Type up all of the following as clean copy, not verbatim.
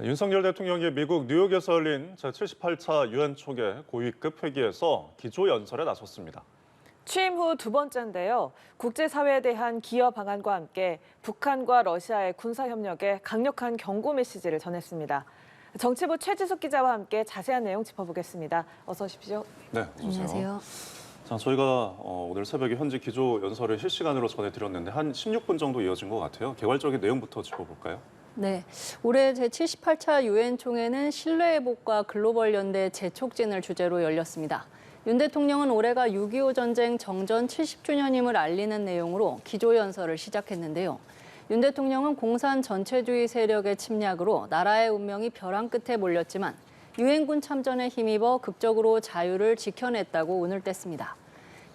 윤석열 대통령이 미국 뉴욕에서 열린 제78차 유엔 총회 고위급 회기에서 기조연설에 나섰습니다. 취임 후 두 번째인데요. 국제사회에 대한 기여 방안과 함께 북한과 러시아의 군사협력에 강력한 경고 메시지를 전했습니다. 정치부 최지숙 기자와 함께 자세한 내용 짚어보겠습니다. 어서 오십시오. 네, 어서 오세요. 안녕하세요. 자, 저희가 오늘 새벽에 현지 기조연설을 실시간으로 전해드렸는데 한 16분 정도 이어진 것 같아요. 개괄적인 내용부터 짚어볼까요? 네, 올해 제78차 유엔 총회는 신뢰 회복과 글로벌 연대 재촉진을 주제로 열렸습니다. 윤 대통령은 올해가 6.25 전쟁 정전 70주년임을 알리는 내용으로 기조연설을 시작했는데요. 윤 대통령은 공산 전체주의 세력의 침략으로 나라의 운명이 벼랑 끝에 몰렸지만 유엔군 참전에 힘입어 극적으로 자유를 지켜냈다고 운을 뗐습니다.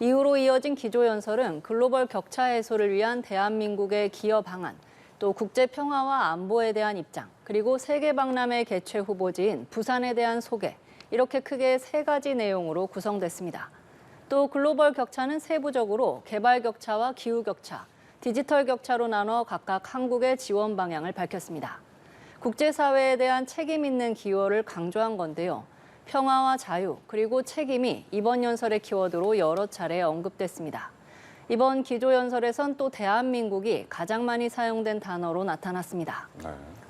이후로 이어진 기조연설은 글로벌 격차 해소를 위한 대한민국의 기여 방안, 또 국제 평화와 안보에 대한 입장, 그리고 세계 박람회 개최 후보지인 부산에 대한 소개, 이렇게 크게 세 가지 내용으로 구성됐습니다. 또 글로벌 격차는 세부적으로 개발 격차와 기후 격차, 디지털 격차로 나눠 각각 한국의 지원 방향을 밝혔습니다. 국제사회에 대한 책임 있는 기여를 강조한 건데요. 평화와 자유, 그리고 책임이 이번 연설의 키워드로 여러 차례 언급됐습니다. 이번 기조연설에선 또 대한민국이 가장 많이 사용된 단어로 나타났습니다.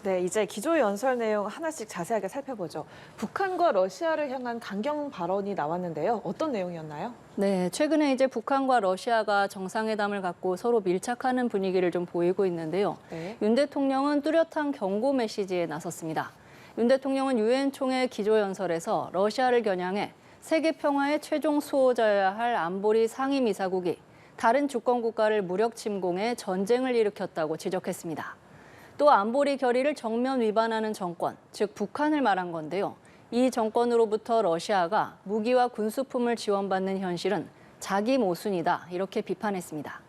네, 이제 기조연설 내용 하나씩 자세하게 살펴보죠. 북한과 러시아를 향한 강경 발언이 나왔는데요. 어떤 내용이었나요? 네, 최근에 이제 북한과 러시아가 정상회담을 갖고 서로 밀착하는 분위기를 좀 보이고 있는데요. 네. 윤 대통령은 뚜렷한 경고 메시지에 나섰습니다. 윤 대통령은 유엔 총회 기조연설에서 러시아를 겨냥해 세계 평화의 최종 수호자여야 할 안보리 상임이사국이 다른 주권 국가를 무력 침공해 전쟁을 일으켰다고 지적했습니다. 또 안보리 결의를 정면 위반하는 정권, 즉 북한을 말한 건데요. 이 정권으로부터 러시아가 무기와 군수품을 지원받는 현실은 자기 모순이다, 이렇게 비판했습니다.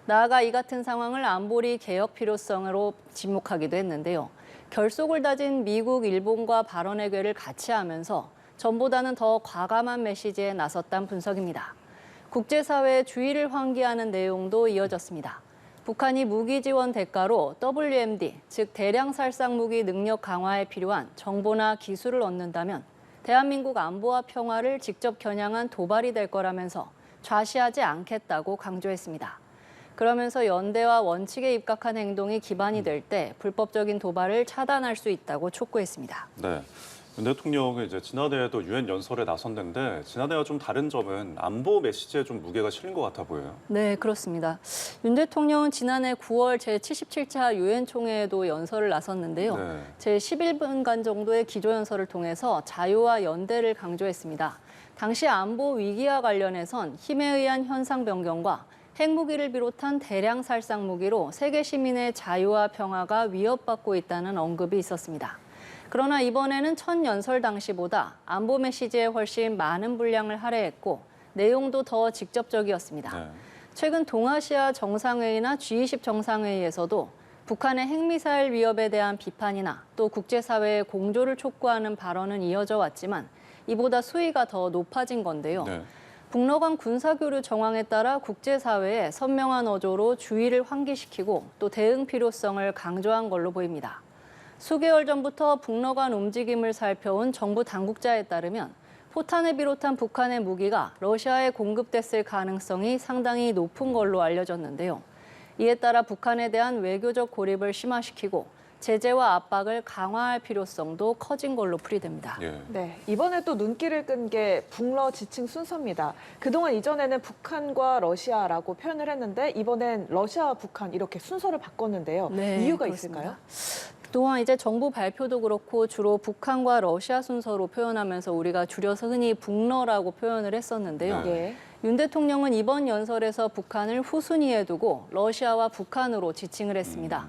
나아가 이 같은 상황을 안보리 개혁 필요성으로 지목하기도 했는데요. 결속을 다진 미국, 일본과 발언의 궤를 같이 하면서 전보다는 더 과감한 메시지에 나섰다는 분석입니다. 국제사회의 주의를 환기하는 내용도 이어졌습니다. 북한이 무기 지원 대가로 WMD, 즉 대량 살상 무기 능력 강화에 필요한 정보나 기술을 얻는다면 대한민국 안보와 평화를 직접 겨냥한 도발이 될 거라면서 좌시하지 않겠다고 강조했습니다. 그러면서 연대와 원칙에 입각한 행동이 기반이 될 때 불법적인 도발을 차단할 수 있다고 촉구했습니다. 네. 윤 대통령은 이제 지난해에도 유엔 연설에 나섰는데 지난해와 좀 다른 점은 안보 메시지에 좀 무게가 실린 것 같아 보여요. 네, 그렇습니다. 윤 대통령은 지난해 9월 제77차 유엔 총회에도 연설을 나섰는데요. 네. 제11분간 정도의 기조연설을 통해서 자유와 연대를 강조했습니다. 당시 안보 위기와 관련해선 힘에 의한 현상 변경과 핵무기를 비롯한 대량 살상 무기로 세계 시민의 자유와 평화가 위협받고 있다는 언급이 있었습니다. 그러나 이번에는 첫 연설 당시보다 안보 메시지에 훨씬 많은 분량을 할애했고 내용도 더 직접적이었습니다. 네. 최근 동아시아 정상회의나 G20 정상회의에서도 북한의 핵미사일 위협에 대한 비판이나 또 국제사회의 공조를 촉구하는 발언은 이어져 왔지만 이보다 수위가 더 높아진 건데요. 네. 북러 간 군사교류 정황에 따라 국제사회의 선명한 어조로 주의를 환기시키고 또 대응 필요성을 강조한 걸로 보입니다. 수개월 전부터 북러 간 움직임을 살펴온 정부 당국자에 따르면 포탄을 비롯한 북한의 무기가 러시아에 공급됐을 가능성이 상당히 높은 걸로 알려졌는데요. 이에 따라 북한에 대한 외교적 고립을 심화시키고 제재와 압박을 강화할 필요성도 커진 걸로 풀이됩니다. 예. 네, 이번에 또 눈길을 끈 게 북러 지칭 순서입니다. 그동안 이전에는 북한과 러시아라고 표현을 했는데 이번엔 러시아와 북한 이렇게 순서를 바꿨는데요. 네, 이유가 그렇습니다. 있을까요? 그동안 이제 정부 발표도 그렇고 주로 북한과 러시아 순서로 표현하면서 우리가 줄여서 흔히 북러라고 표현을 했었는데요. 네. 예. 윤 대통령은 이번 연설에서 북한을 후순위에 두고 러시아와 북한으로 지칭을 했습니다.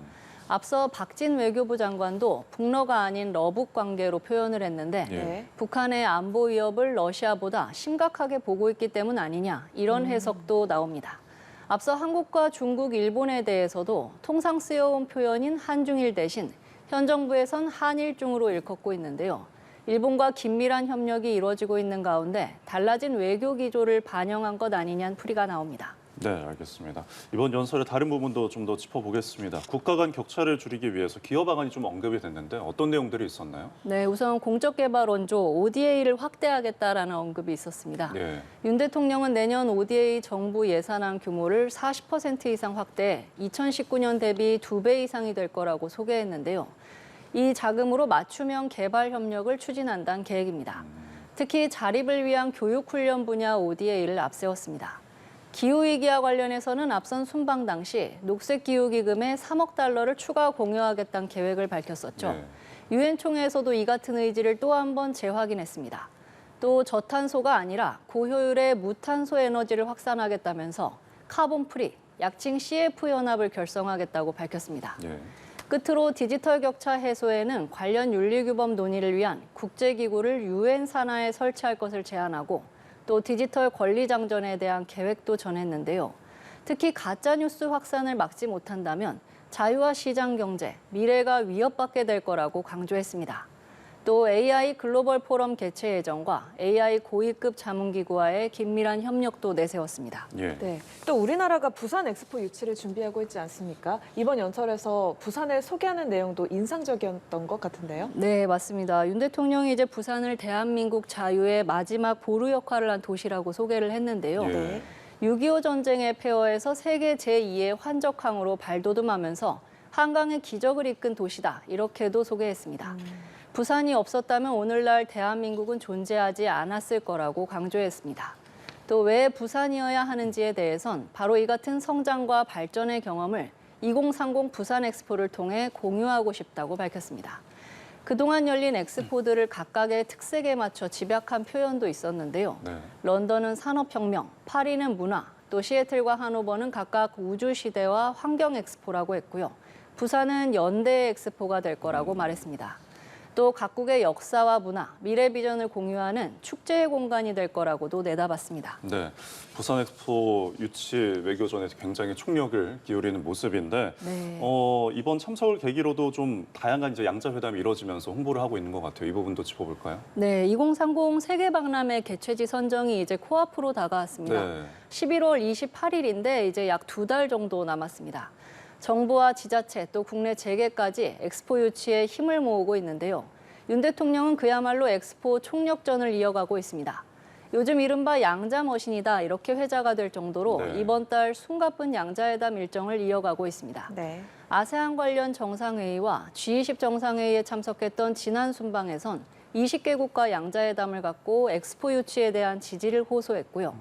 앞서 박진 외교부 장관도 북러가 아닌 러북 관계로 표현을 했는데 네. 북한의 안보 위협을 러시아보다 심각하게 보고 있기 때문 아니냐, 이런 해석도 나옵니다. 앞서 한국과 중국, 일본에 대해서도 통상 쓰여온 표현인 한중일 대신 현 정부에선 한일중으로 일컫고 있는데요. 일본과 긴밀한 협력이 이루어지고 있는 가운데 달라진 외교 기조를 반영한 것 아니냐는 풀이가 나옵니다. 네, 알겠습니다. 이번 연설의 다른 부분도 좀 더 짚어보겠습니다. 국가 간 격차를 줄이기 위해서 기여 방안이 좀 언급이 됐는데 어떤 내용들이 있었나요? 네, 우선 공적개발 원조 ODA를 확대하겠다라는 언급이 있었습니다. 네. 윤 대통령은 내년 ODA 정부 예산안 규모를 40% 이상 확대해 2019년 대비 2배 이상이 될 거라고 소개했는데요. 이 자금으로 맞춤형 개발 협력을 추진한다는 계획입니다. 특히 자립을 위한 교육훈련 분야 ODA를 앞세웠습니다. 기후위기와 관련해서는 앞선 순방 당시 녹색기후기금에 3억 달러를 추가 공여하겠다는 계획을 밝혔었죠. 네. 유엔 총회에서도 이 같은 의지를 또 한 번 재확인했습니다. 또 저탄소가 아니라 고효율의 무탄소 에너지를 확산하겠다면서 카본 프리, 약칭 CF 연합을 결성하겠다고 밝혔습니다. 네. 끝으로 디지털 격차 해소에는 관련 윤리규범 논의를 위한 국제기구를 유엔 산하에 설치할 것을 제안하고 또 디지털 권리장전에 대한 계획도 전했는데요. 특히 가짜뉴스 확산을 막지 못한다면 자유화 시장 경제, 미래가 위협받게 될 거라고 강조했습니다. 또 AI 글로벌 포럼 개최 예정과 AI 고위급 자문기구와의 긴밀한 협력도 내세웠습니다. 예. 네. 또 우리나라가 부산 엑스포 유치를 준비하고 있지 않습니까? 이번 연설에서 부산을 소개하는 내용도 인상적이었던 것 같은데요. 네, 맞습니다. 윤 대통령이 이제 부산을 대한민국 자유의 마지막 보루 역할을 한 도시라고 소개를 했는데요. 예. 6.25 전쟁의 폐허에서 세계 제2의 환적항으로 발돋움하면서 한강의 기적을 이끈 도시다, 이렇게도 소개했습니다. 부산이 없었다면 오늘날 대한민국은 존재하지 않았을 거라고 강조했습니다. 또 왜 부산이어야 하는지에 대해선 바로 이 같은 성장과 발전의 경험을 2030 부산 엑스포를 통해 공유하고 싶다고 밝혔습니다. 그동안 열린 엑스포들을 각각의 특색에 맞춰 집약한 표현도 있었는데요. 네. 런던은 산업혁명, 파리는 문화, 또 시애틀과 하노버는 각각 우주시대와 환경 엑스포라고 했고요. 부산은 연대 엑스포가 될 거라고 말했습니다. 또 각국의 역사와 문화, 미래 비전을 공유하는 축제의 공간이 될 거라고도 내다봤습니다. 네, 부산 엑스포 유치 외교전에 굉장히 총력을 기울이는 모습인데 네. 이번 참석을 계기로도 좀 다양한 이제 양자 회담이 이루어지면서 홍보를 하고 있는 것 같아요. 이 부분도 짚어볼까요? 네, 2030 세계박람회 개최지 선정이 이제 코앞으로 다가왔습니다. 네. 11월 28일인데 이제 약 2달 정도 남았습니다. 정부와 지자체 또 국내 재계까지 엑스포 유치에 힘을 모으고 있는데요. 윤 대통령은 그야말로 엑스포 총력전을 이어가고 있습니다. 요즘 이른바 양자머신이다, 이렇게 회자가 될 정도로 네. 이번 달 숨가쁜 양자회담 일정을 이어가고 있습니다. 네. 아세안 관련 정상회의와 G20 정상회의에 참석했던 지난 순방에선 20개국과 양자회담을 갖고 엑스포 유치에 대한 지지를 호소했고요.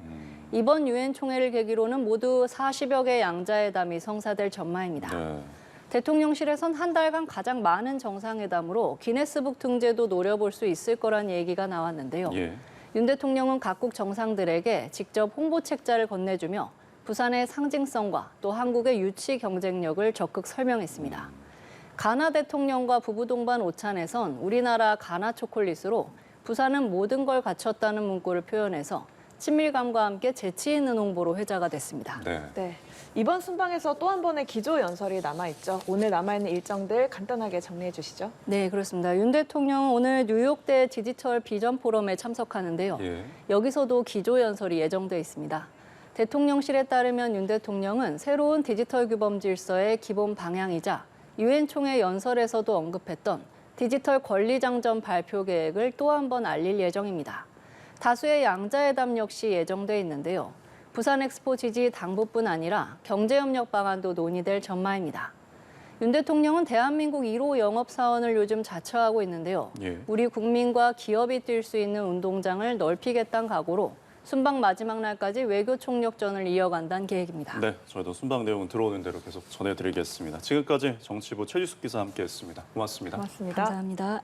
이번 유엔 총회를 계기로는 모두 40여 개 양자회담이 성사될 전망입니다. 네. 대통령실에선 한 달간 가장 많은 정상회담으로 기네스북 등재도 노려볼 수 있을 거란 얘기가 나왔는데요. 예. 윤 대통령은 각국 정상들에게 직접 홍보 책자를 건네주며 부산의 상징성과 또 한국의 유치 경쟁력을 적극 설명했습니다. 가나 대통령과 부부 동반 오찬에선 우리나라 가나 초콜릿으로 부산은 모든 걸 갖췄다는 문구를 표현해서 친밀감과 함께 재치 있는 홍보로 회자가 됐습니다. 네. 네. 이번 순방에서 또 한 번의 기조 연설이 남아있죠. 오늘 남아있는 일정들 간단하게 정리해 주시죠. 네, 그렇습니다. 윤 대통령은 오늘 뉴욕대 디지털 비전 포럼에 참석하는데요. 예. 여기서도 기조 연설이 예정돼 있습니다. 대통령실에 따르면 윤 대통령은 새로운 디지털 규범 질서의 기본 방향이자 유엔 총회 연설에서도 언급했던 디지털 권리장전 발표 계획을 또 한 번 알릴 예정입니다. 다수의 양자회담 역시 예정돼 있는데요. 부산 엑스포 지지 당부뿐 아니라 경제협력 방안도 논의될 전망입니다. 윤 대통령은 대한민국 1호 영업사원을 요즘 자처하고 있는데요. 예. 우리 국민과 기업이 뛸 수 있는 운동장을 넓히겠다는 각오로 순방 마지막 날까지 외교 총력전을 이어간다는 계획입니다. 네, 저희도 순방 내용은 들어오는 대로 계속 전해드리겠습니다. 지금까지 정치부 최지숙 기자 함께했습니다. 고맙습니다. 고맙습니다. 감사합니다.